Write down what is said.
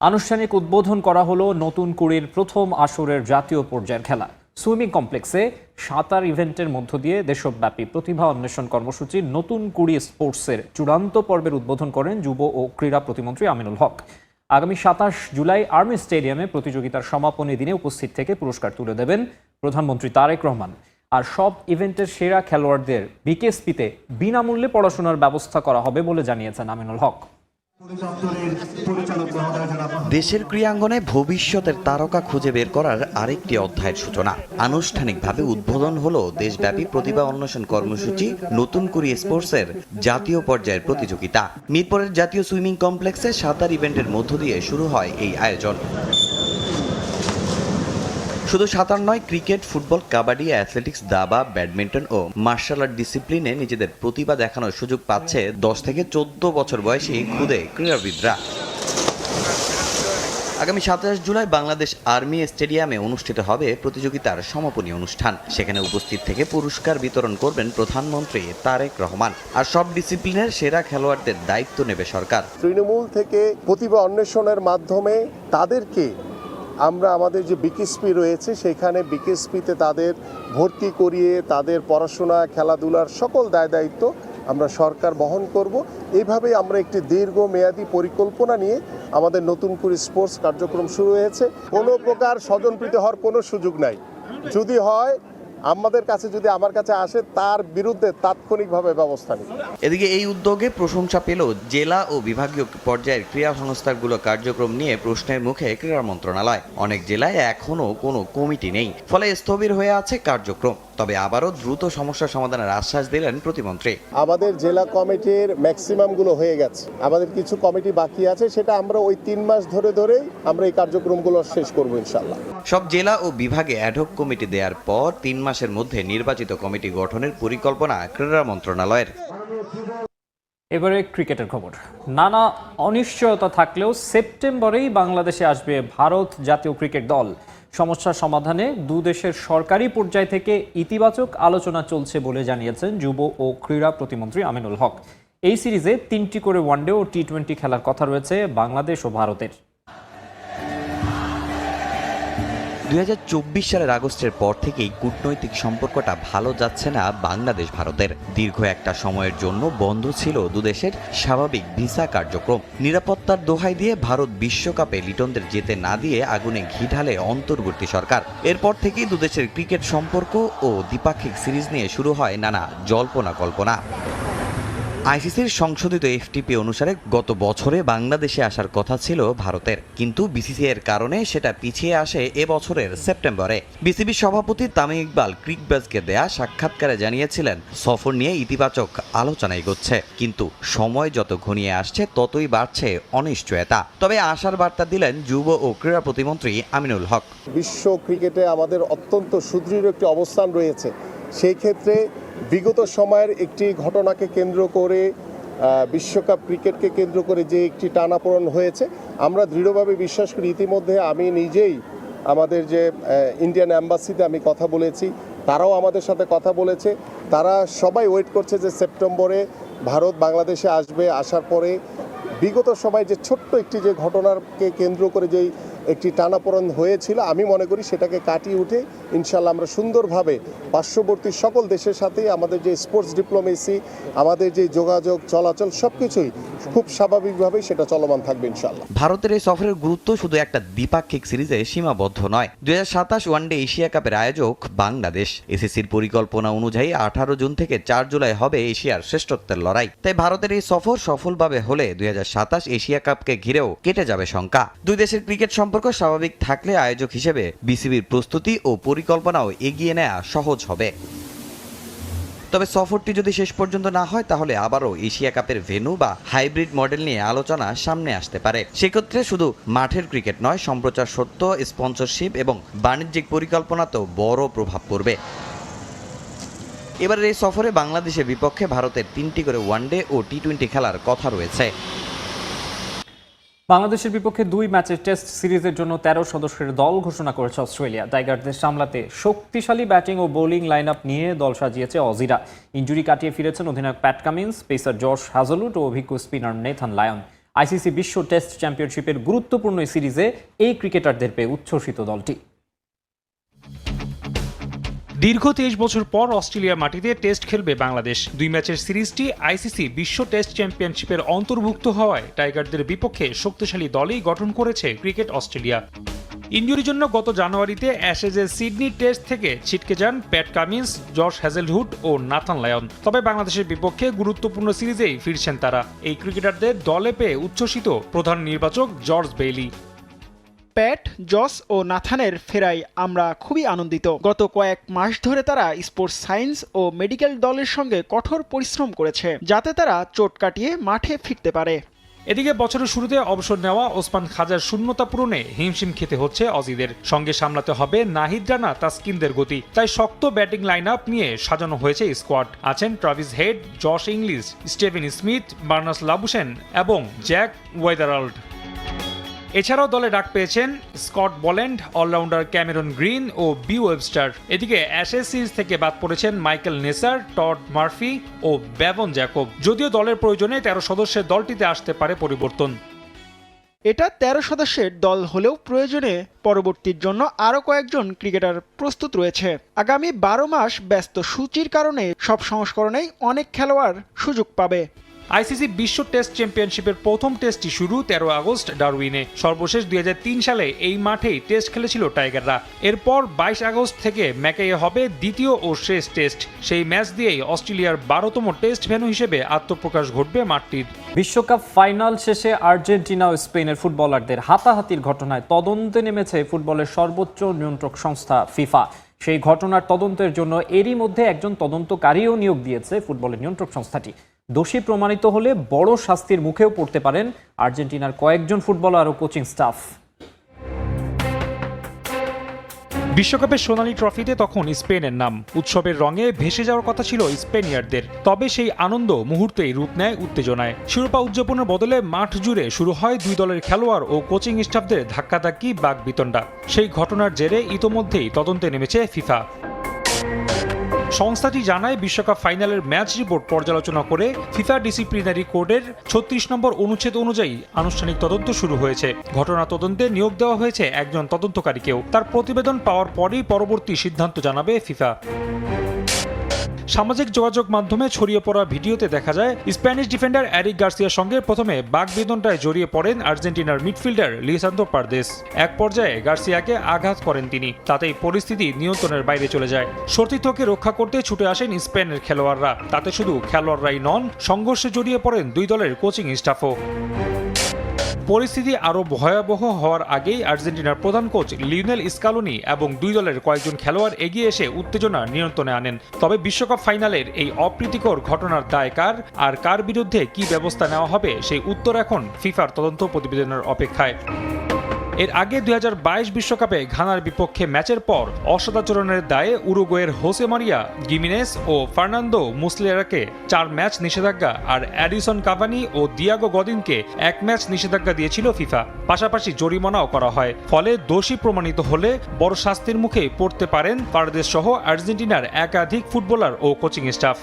আনুষ্ঠানিক উদ্বোধন করা হলো নতুন কুড়ির প্রথম আসরের জাতীয় পর্যায়ের খেলা। সুইমিং কমপ্লেক্সে সাঁতার ইভেন্টের মধ্য দিয়ে দেশব্যাপী প্রতিভা অন্বেষণ কর্মসূচির নতুন কুড়ি স্পোর্টসের চূড়ান্ত পর্বের উদ্বোধন করেন যুব ও ক্রীড়া প্রতিমন্ত্রী আমিনুল হক। আগামী ২৭ জুলাই আর্মি স্টেডিয়ামে প্রতিযোগিতার সমাপনী দিনে উপস্থিত থেকে পুরস্কার তুলে দেবেন প্রধানমন্ত্রী তারেক রহমান। আর সব ইভেন্টের সেরা খেলোয়াড়দের বিকেএসপিতে বিনামূল্যে পড়াশোনার ব্যবস্থা করা হবে বলে জানিয়েছেন আমিনুল হক। দেশের ক্রীড়াঙ্গনে ভবিষ্যতের তারকা খুঁজে বের করার আরেকটি অধ্যায়ের সূচনা। আনুষ্ঠানিকভাবে উদ্বোধন হলো দেশব্যাপী প্রতিভা অন্বেষণ কর্মসূচি নতুন কুড়ি স্পোর্টসের জাতীয় পর্যায়ের প্রতিযোগিতা। মিরপুরের জাতীয় সুইমিং কমপ্লেক্সে সাঁতার ইভেন্টের মধ্য দিয়ে শুরু হয় এই আয়োজন। শুধু সাঁতার নয়, ক্রিকেট, ফুটবল, কাবাডি, অ্যাথলেটিক্স, দাবা, ব্যাডমিন্টন ও মার্শাল আর্ট ডিসিপ্লিনে নিজেদের প্রতিভা দেখানোর সুযোগ পাচ্ছে 10 থেকে 14 বছর বয়সী ক্ষুদে ক্রীড়াবিদরা। আগামী ২৭ জুলাই বাংলাদেশ আর্মি স্টেডিয়ামে অনুষ্ঠিত হবে প্রতিযোগিতার সমাপনী অনুষ্ঠান। সেখানে উপস্থিত থেকে পুরস্কার বিতরণ করবেন প্রধানমন্ত্রী তারেক রহমান। আর সব ডিসিপ্লিনের সেরা খেলোয়াড়দের দায়িত্ব নেবে সরকার। তৃণমূল থেকে প্রতিভা অন্বেষণের মাধ্যমে তাদেরকে আমরা আমাদের যে বিকেএসপি রয়েছে সেখানে বিকেএসপিতে তাদের ভর্তি করিয়ে তাদের পড়াশোনা, খেলাধুলার সকল দায়-দায়িত্ব আমরা সরকার বহন করব। এইভাবেই আমরা একটি দীর্ঘমেয়াদী পরিকল্পনা নিয়ে আমাদের নতুন করে স্পোর্টস কার্যক্রম শুরু হয়েছে। কোনো প্রকার স্বজনপ্রীতি হওয়ার কোনো সুযোগ নাই। যদি হয় আমাদের কাছে, যদি আমার কাছে আসে, তার বিরুদ্ধে তাৎক্ষণিকভাবে ব্যবস্থা নিই। এদিকে এই উদ্যোগে প্রশংসা পেল জেলা ও বিভাগীয় পর্যায়ের ক্রীড়া সংস্থাগুলো। কার্যক্রম নিয়ে প্রশ্নের মুখে ক্রীড়া মন্ত্রণালয়। অনেক জেলায় এখনও কোনো কমিটি নেই, ফলে স্থবির হয়ে আছে কার্যক্রম। তবে আবারও দ্রুত সমস্যা সমাধানের আশ্বাস দিলেন প্রতিমন্ত্রী। আমাদের জেলা কমিটির ম্যাক্সিমামগুলো হয়ে গেছে, আমাদের কিছু কমিটি বাকি আছে, সেটা আমরা ওই 3 মাস ধরেই আমরা এই কার্যক্রমগুলো শেষ করবো ইনশাল্লাহ। সব জেলা ও বিভাগে অ্যাডহক কমিটি দেওয়ার পর 3 মাসের মধ্যে নির্বাচিত কমিটি গঠনের পরিকল্পনা ক্রীড়া মন্ত্রণালয়ের। এবারে ক্রিকেটের খবর। নানা অনিশ্চয়তা থাকলেও সেপ্টেম্বরেই বাংলাদেশে আসবে ভারত জাতীয় ক্রিকেট দল। সমস্যা সমাধানে দেশের সরকারি পর্যায় থেকে ইতিবাচক আলোচনা চলছে বলে জানিয়েছেন যুব ও ক্রীড়া প্রতিমন্ত্রী আমিনুল হক। এই সিরিজে 3টি করে ওয়ানডে ও টি-20 খেলার কথা রয়েছে বাংলাদেশ ও ভারতের। 2024 সালের আগস্টের পর থেকেই কূটনৈতিক সম্পর্কটা ভালো যাচ্ছে না বাংলাদেশ ভারতের। দীর্ঘ একটা সময়ের জন্য বন্ধ ছিল দুদেশের স্বাভাবিক ভিসা কার্যক্রম। নিরাপত্তার দোহাই দিয়ে ভারত বিশ্বকাপে লিটনদের যেতে না দিয়ে আগুনে ঘি ঢালে অন্তর্বর্তী সরকার। এরপর থেকেই দুদেশের ক্রিকেট সম্পর্ক ও দ্বিপাক্ষিক সিরিজ নিয়ে শুরু হয় নানা জল্পনা কল্পনা। আইসিসির সংশোধিত এফটিপি অনুসারে গত বছরে বাংলাদেশে আসার কথা ছিল ভারতের, কিন্তু বিসিসিআইয়ের কারণে সেটা পিছিয়ে আসে এবছরের সেপ্টেম্বরে। বিসিবি সভাপতি তামিম ইকবাল ক্রিকবাজকে দেয়া সাক্ষাৎকারে জানিয়েছিলেন সফর নিয়ে ইতিবাচক আলোচনা এগোচ্ছে, কিন্তু সময় যত ঘনিয়ে আসছে ততই বাড়ছে অনিশ্চয়তা। তবে আশার বার্তা দিলেন যুব ও ক্রীড়া প্রতিমন্ত্রী আমিনুল হক। বিশ্ব ক্রিকেটে আমাদের অত্যন্ত সুদৃঢ় একটি অবস্থান রয়েছে। সেই ক্ষেত্রে বিগত সময়ের একটি ঘটনাকে কেন্দ্র করে, বিশ্বকাপ ক্রিকেটকে কেন্দ্র করে যে একটি টানাপোড়েন হয়েছে, আমরা দৃঢ়ভাবে বিশ্বাস করি। ইতিমধ্যে আমি নিজেই আমাদের যে ইন্ডিয়ান অ্যাম্বাসিতে আমি কথা বলেছি, তারাও আমাদের সাথে কথা বলেছে। তারা সবাই ওয়েট করছে যে সেপ্টেম্বরে ভারত বাংলাদেশে আসবে। আসার পরে বিগত সময় যে ছোট্ট একটি যে ঘটনাকে কেন্দ্র করে যেই একটি টানাপোড়েন হয়েছিল, আমি মনে করি সেটাকে কাটিয়ে উঠে ইনশাল্লাহ আমরা সুন্দরভাবে পার্শ্ববর্তী সকল দেশের সাথেই আমাদের যে স্পোর্টস ডিপ্লোমেসি, আমাদের যে যোগাযোগ চলাচল, সবকিছুই খুব স্বাভাবিকভাবেই সেটা চলমান থাকবে ইনশাল্লাহ। ভারতের এই সফরের গুরুত্ব শুধু একটা দ্বিপাক্ষিক সিরিজে সীমাবদ্ধ নয়। 2027 ওয়ানডে এশিয়া কাপের আয়োজক বাংলাদেশ। এসিসির পরিকল্পনা অনুযায়ী 18 জুন থেকে 4 জুলাই হবে এশিয়ার শ্রেষ্ঠত্বের লড়াই। তাই ভারতের এই সফর সফলভাবে হলে 2027 এশিয়া কাপকে ঘিরেও কেটে যাবে শঙ্কা। দুই দেশের ক্রিকেট সম্পর্ক স্বাভাবিক থাকলে আয়োজক হিসেবে বিসিবির প্রস্তুতি ও পরিকল্পনাও এগিয়ে নেওয়া সহজ হবে। তবে সফরটি যদি শেষ পর্যন্ত না হয়, তাহলে আবারও এশিয়া কাপের ভেন্যু বা হাইব্রিড মডেল নিয়ে আলোচনা সামনে আসতে পারে। সেক্ষেত্রে শুধু মাঠের ক্রিকেট নয়, সম্প্রচার সত্য, স্পন্সরশিপ এবং বাণিজ্যিক পরিকল্পনাতেও বড় প্রভাব পড়বে। এবারের এই সফরে বাংলাদেশের বিপক্ষে ভারতের 3টি করে ওয়ানডে ও টি-20 খেলার কথা রয়েছে। বাংলাদেশের বিপক্ষে 2 ম্যাচের টেস্ট সিরিজের জন্য 13 সদস্যের দল ঘোষণা করেছে অস্ট্রেলিয়া। টাইগারদের সামলাতে শক্তিশালী ব্যাটিং ও বোলিং লাইন আপ নিয়ে দল সাজিয়েছে অজিরা। ইনজুরি কাটিয়ে ফিরেছেন অধিনায়ক Pat Cummins, pacer Josh Hazlewood ও অভিজ্ঞ স্পিনার নেথান লায়ন। আইসিসি বিশ্ব টেস্ট চ্যাম্পিয়নশিপের গুরুত্বপূর্ণ এই সিরিজে এই ক্রিকেটারদের পেয়ে উচ্ছ্বসিত দলটি। দীর্ঘ 23 বছর পর অস্ট্রেলিয়ার মাটিতে টেস্ট খেলবে বাংলাদেশ। 2 ম্যাচের সিরিজটি আইসিসি বিশ্ব টেস্ট চ্যাম্পিয়নশিপের অন্তর্ভুক্ত হওয়ায় টাইগারদের বিপক্ষে শক্তিশালী দলই গঠন করেছে ক্রিকেট অস্ট্রেলিয়া। ইনজুরির জন্য গত জানুয়ারিতে অ্যাশেজের সিডনি টেস্ট থেকে ছিটকে যান প্যাট কামিন্স, জশ হ্যাজেলহুড ও নাথান লায়ন। তবে বাংলাদেশের বিপক্ষে গুরুত্বপূর্ণ সিরিজেই ফিরছেন তারা। এই ক্রিকেটারদের দলে পেয়ে উচ্ছ্বসিত প্রধান নির্বাচক জর্জ বেইলি। প্যাট, জস ও নাথানের ফেরায় আমরা খুবই আনন্দিত। গত কয়েক মাস ধরে তারা স্পোর্টস সায়েন্স ও মেডিকেল দলের সঙ্গে কঠোর পরিশ্রম করেছে, যাতে তারা চোট কাটিয়ে মাঠে ফিরতে পারে। এদিকে বছরের শুরুতে অবসর নেওয়া ওসমান খাজার শূন্যতা পূরণে হিমশিম খেতে হচ্ছে অজিদের। সঙ্গে সামলাতে হবে নাহিদ রানা, তাসকিনদের গতি। তাই শক্ত ব্যাটিং লাইন আপ নিয়ে সাজানো হয়েছে স্কোয়াড। আছেন Travis Head, Josh Inglis, Steven Smith, Marnus Labuschagne এবং জ্যাক ওয়েদারাল্ড। এছাড়াও দলে ডাক পেয়েছেন Scott Boland, allrounder Cameron Green ও বি ওয়েবস্টার। এদিকে অ্যাশেজ সিরিজ থেকে বাদ পড়েছেন মাইকেল নেসার, টড মার্ফি ও ব্যাভন জ্যাকব। যদিও দলের প্রয়োজনে 13 সদস্যের দলটিতে আসতে পারে পরিবর্তন। এটা 13 সদস্যের দল হলেও প্রয়োজনে পরবর্তীর জন্য আরও কয়েকজন ক্রিকেটার প্রস্তুত রয়েছে। আগামী 12 মাস ব্যস্ত সূচির কারণে সব সংস্করণেই অনেক খেলোয়াড় সুযোগ পাবে। আইসিসি বিশ্ব টেস্ট চ্যাম্পিয়নশিপের প্রথম টেস্টটি শুরু 13 আগস্ট ডারউইনে। সর্বশেষ 2003 সালে এই মাঠেই টেস্ট খেলেছিল টাইগাররা। এরপর 22 আগস্ট থেকে ম্যাকাইয়ে হবে দ্বিতীয় ও শেষ টেস্ট। সেই ম্যাচ দিয়েই অস্ট্রেলিয়ার 12তম টেস্ট ভেন্যু হিসেবে আত্মপ্রকাশ ঘটবে মাঠটির। বিশ্বকাপ ফাইনাল শেষে আর্জেন্টিনা ও স্পেনের ফুটবলারদের হাতাহাতির ঘটনায় তদন্তে নেমেছে ফুটবলের সর্বোচ্চ নিয়ন্ত্রক সংস্থা ফিফা। সেই ঘটনার তদন্তের জন্য এরই মধ্যে একজন তদন্তকারীও নিয়োগ দিয়েছে ফুটবলের নিয়ন্ত্রক সংস্থাটি। দোষী প্রমাণিত হলে বড় শাস্তির মুখেও পড়তে পারেন আর্জেন্টিনার কয়েকজন ফুটবলার ও কোচিং স্টাফ। বিশ্বকাপের সোনালী ট্রফিতে তখন স্পেনের নাম। উৎসবের রঙে ভেসে যাওয়ার কথা ছিল স্পেনিয়ারদের। তবে সেই আনন্দ মুহূর্তেই রূপ নেয় উত্তেজনায়। শিরোপা উদযাপনের বদলে মাঠ জুড়ে শুরু হয় 2 দলের খেলোয়াড় ও কোচিং স্টাফদের ধাক্কাধাক্কি, বাকবিতণ্ডা। সেই ঘটনার জেরে ইতোমধ্যেই তদন্তে নেমেছে ফিফা। সংস্থাটি জানায়, বিশ্বকাপ ফাইনালের ম্যাচ রিপোর্ট পর্যালোচনা করে ফিফা ডিসিপ্লিনারি কোডের 36 নম্বর অনুচ্ছেদ অনুযায়ী আনুষ্ঠানিক তদন্ত শুরু হয়েছে। ঘটনা তদন্তে নিয়োগ দেওয়া হয়েছে একজন তদন্তকারীকেও। তার প্রতিবেদন পাওয়ার পরই পরবর্তী সিদ্ধান্ত জানাবে ফিফা। সামাজিক যোগাযোগ মাধ্যমে ছড়িয়ে পড়া ভিডিওতে দেখা যায় স্প্যানিশ ডিফেন্ডার এরিক গার্সিয়ার সঙ্গে প্রথমে বাকবিতণ্ডায় জড়িয়ে পড়েন আর্জেন্টিনার মিডফিল্ডার লিসান্দ্রো পারদেস। এক পর্যায়ে গার্সিয়াকে আঘাত করেন তিনি। তাতেই পরিস্থিতি নিয়ন্ত্রণের বাইরে চলে যায়। সতীর্থকে রক্ষা করতে ছুটে আসেন স্পেনের খেলোয়াড়রা। তাতে শুধু খেলোয়াড়রাই নন, সংঘর্ষে জড়িয়ে পড়েন 2 দলের কোচিং স্টাফও। পরিস্থিতি আরও ভয়াবহ হওয়ার আগেই আর্জেন্টিনার প্রধান কোচ লিওনেল স্কালোনি এবং 2 দলের কয়েকজন খেলোয়াড় এগিয়ে এসে উত্তেজনা নিয়ন্ত্রণে আনেন। তবে বিশ্বকাপ ফাইনালের এই অপ্রীতিকর ঘটনার দায় কার আর কার বিরুদ্ধে কি ব্যবস্থা নেওয়া হবে সেই উত্তর এখন ফিফার তদন্ত প্রতিবেদনের অপেক্ষায়। এর আগে 2022 বিশ্বকাপে ঘানার বিপক্ষে ম্যাচের পর অসদাচরণের দায়ে উরুগুয়ের হোসে মারিয়া গিমিনেস ও ফার্নান্দো মুসলেরাকে 4 ম্যাচ নিষেধাজ্ঞা আর অ্যাডিসন কাভানি ও দিয়াগো গদিনকে 1 ম্যাচ নিষেধাজ্ঞা দিয়েছিল ফিফা। পাশাপাশি জরিমানাও করা হয়। ফলে দোষী প্রমাণিত হলে বড় শাস্তির মুখে পড়তে পারেন পারদেস সহ আর্জেন্টিনার একাধিক ফুটবলার ও কোচিং স্টাফ।